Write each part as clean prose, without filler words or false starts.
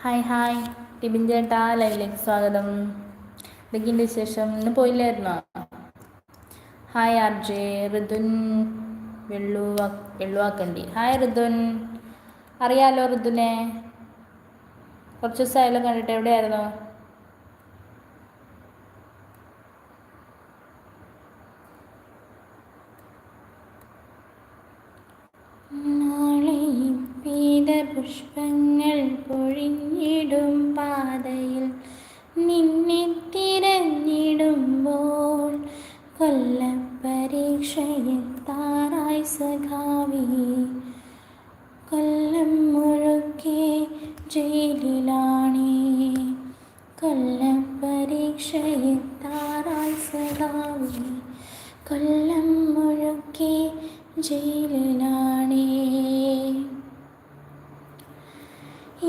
Hi Tibin ചേട്ടാ, ലൈവിലേക്ക് സ്വാഗതം. എന്തൊക്കെയുണ്ട് വിശേഷം? ഇന്ന് പോയില്ലായിരുന്നോ? Hi R J Rithun Velluvakkandi. Hi Rithun, അറിയാലോ ഋതുനെ, കുറച്ച് ദിവസമായാലും കണ്ടിട്ട്. എവിടെയായിരുന്നു? പുഷ്പങ്ങൾ പൊഴിഞ്ഞിടും പാതയിൽ നിന്നെ തിരഞ്ഞിടുമ്പോൾ കൊല്ലപ്പരീക്ഷയെത്താറായി സഖാവി. കൊല്ലം മുഴുക്കെ ജയിലിലാണേ, കൊല്ലപ്പരീക്ഷയെത്താറായി സഖാവി. കൊല്ലം മുഴുക്കെ ജയിലിലാണേ.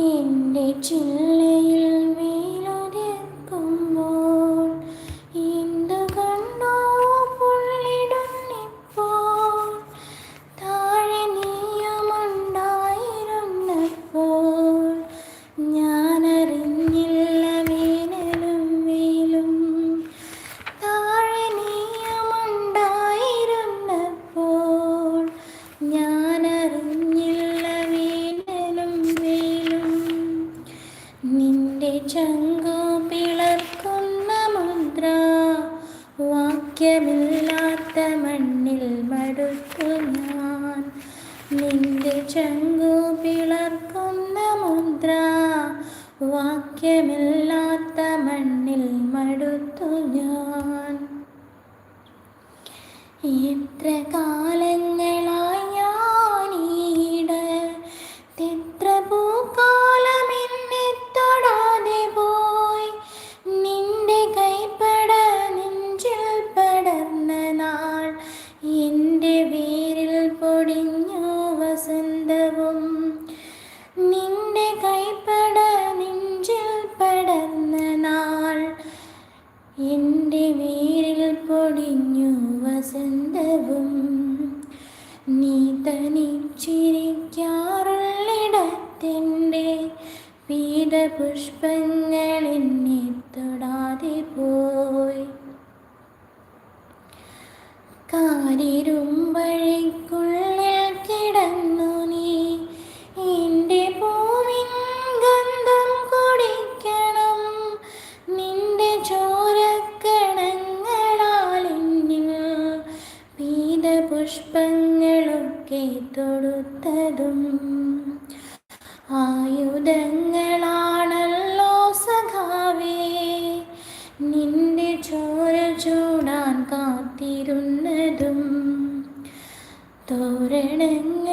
എൻ്റെ ചില്ലയിൽ വെയിലുതിർക്കുമ്പോൾ എന്തു കണ്ടോ പുള്ളിടുന്നിപ്പോൾ. താഴെ നീയുമുണ്ടായിരുന്നപ്പോൾ ഞാനറിഞ്ഞില്ല വേനലും വെയിലും. താഴെ നീയുമുണ്ടായിരുന്നപ്പോൾ ഞാനറിഞ്ഞില്ല വേനലും വെയിലും. നിന്റെ ചങ്കു പിളർക്കുന്ന മുദ്ര വാക്യമില്ലാത്ത മണ്ണിൽ മടുത്തു ഞാൻ. നിന്റെ ചങ്കു പിളർക്കുന്ന മുദ്ര വാക്യമില്ലാത്ത മണ്ണിൽ മടുത്തു ഞാൻ. എത്ര കാലങ്ങളായി ഞാനീടത്തെത്ര പൂക്കാലം എന്നെ തൊടാതെ പോയി. നിന്റെ കൈപ്പട നെഞ്ചിൽ പടർന്ന നാൾ എൻ്റെ വേരിൽ പൊടിഞ്ഞു വസന്തവും. നിന്റെ കൈപ്പട നെഞ്ചിൽ പടർന്ന നാൾ എൻ്റെ വേരിൽ പൊടിഞ്ഞു വസന്തവും. നീ തനിച്ചിരിക്കാറുള്ളിടത്തെൻ്റെ പീതപുഷ്പങ്ങൾ എന്നെ തൊടാതെ പോയി. കാരിരുമ്പഴയ്ക്കുള്ളിൽ കിടന്നു നീ എൻ്റെ പൂവിൻ ഗന്ധം കുടിക്കണം. നിന്റെ ചോരക്കണങ്ങളാൽ എന്നിൽ പീതപുഷ്പങ്ങളൊക്കെ തൊടുത്തതും ആയുധങ്ങളാണല്ലോ സഖാവേ. നിന്റെ ചോര ചൂടാൻ കാത്തിരുന്നതും തോരണങ്ങൾ